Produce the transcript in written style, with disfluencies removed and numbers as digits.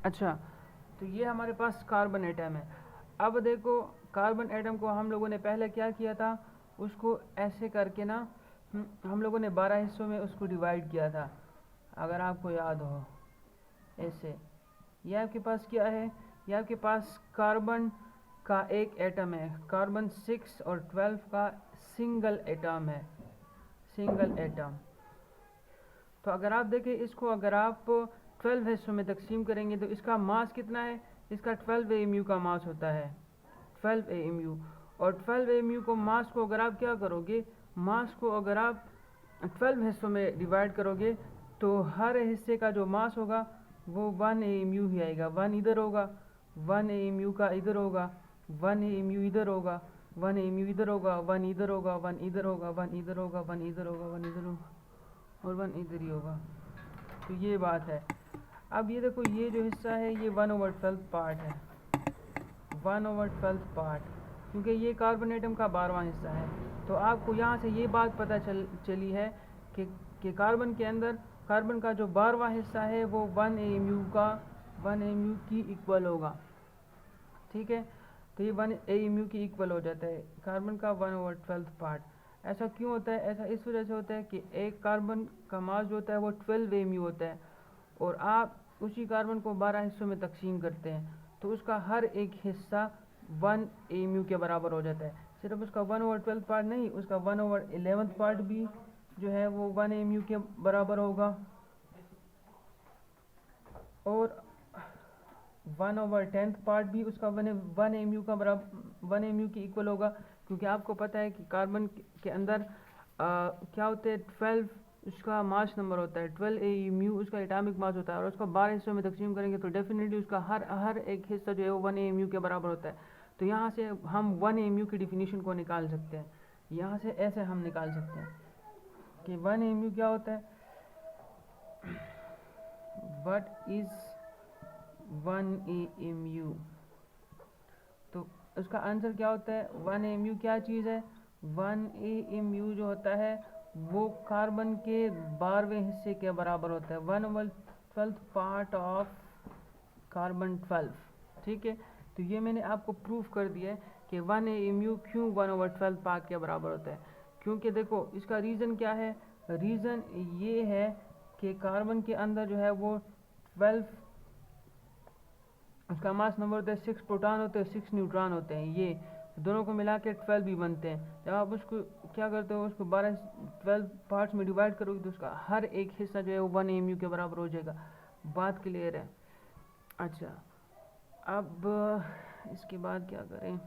अच्छा, तो ये हमारे पास कार्बन एटम है। अब देखो, कार्बन एटम को हम लोगों ने पहले क्या किया था, उसको ऐसे करके ना हम लोगों ने 12 हिस्सों में उसको डिवाइड किया था, अगर आपको याद हो। ऐसे ये आपके पास क्या है, ये आपके पास कार्बन का एक एटम है, कार्बन 6 और 12 का सिंगल एटम है, सिंगल एटम। तो अगर आप देखें इसको, अगर आप 12 हिस्सों में तकसीम करेंगे तो इसका मास कितना है, इसका 12 एमयू का मास होता है, 12 एमयू। और 12 एमयू को मास को अगर आप क्या करोगे, मास को अगर आप 12 हिस्सों में डिवाइड करोगे तो हर हिस्से का जो मास होगा वो 1 एमयू ही आएगा। 1 इधर होगा, 1 एमयू का इधर होगा, 1 एमयू इधर होगा, 1 एमयू इधर होगा, 1 इधर होगा, 1 इधर होगा, 1 इधर होगा, 1 इधर होगा, 1 इधर होगा और 1 इधर ही होगा। तो ये बात है। अब ये देखो, ये जो हिस्सा है ये 1/12 पार्ट है, 1/12 पार्ट, क्योंकि ये कार्बन एटम का 12वां हिस्सा है। तो आपको यहाँ से ये बात पता चली है कि कार्बन के अंदर, कार्बन का जो 12वां हिस्सा है वो 1 एमयू की इक्वल होगा। ठीक है, तो ये 1 एमयू की इक्वल हो जाता है कार्बन का 1/12 पार्ट। ऐसा क्यों होता है, ऐसा इस वजह से होता है कि एक कार्बन का मास जो होता है वो 12 एमयू होता है, और आप उसी कार्बन को 12 हिस्सों में तकसीम करते हैं तो उसका हर एक हिस्सा 1 एमयू के बराबर हो जाता है। सिर्फ उसका 1/12 पार्ट नहीं, उसका 1/11 पार्ट भी जो है वो 1 एमयू के बराबर होगा, और 1/10 पार्ट भी उसका 1 एमयू का बराबर, 1 एमयू की इक्वल होगा। क्योंकि आपको पता है कि कार्बन के अंदर क्या होते हैं, 12 उसका मास नंबर होता है, 12 एमयू उसका एटॉमिक मास होता है, और उसका 12 हिस्सों में तकसीम करेंगे तो डेफिनेटली उसका हर एक हिस्सा जो है वो 1 एमयू के बराबर होता है। तो यहाँ से हम 1 एमयू की डिफिनीशन को निकाल सकते हैं, यहाँ से ऐसे हम निकाल सकते हैं कि 1 एमयू क्या होता है, व्हाट इज 1 एमयू। तो उसका आंसर क्या होता है, 1 एमयू क्या चीज़ है, 1 एमयू जो होता है वो कार्बन के 12वें हिस्से के बराबर होता है, 1/12 पार्ट ऑफ कार्बन 12। ठीक है, तो ये मैंने आपको प्रूफ कर दिया है कि 1 एमयू क्यों 1/12 पार्ट के बराबर होता है। क्योंकि देखो इसका रीज़न क्या है, रीज़न ये है कि कार्बन के अंदर जो है वो 12, उसका मास नंबर होता है, 6 प्रोटॉन होते हैं, 6 न्यूट्रॉन होते हैं, ये दोनों को मिला के 12 भी बनते हैं। जब आप उसको क्या करते हो, उसको 12 पार्ट्स में डिवाइड करोगे तो उसका हर एक हिस्सा जो है वो 1 एमयू के बराबर हो जाएगा। बात क्लियर है। अच्छा, अब इसके बाद क्या करें,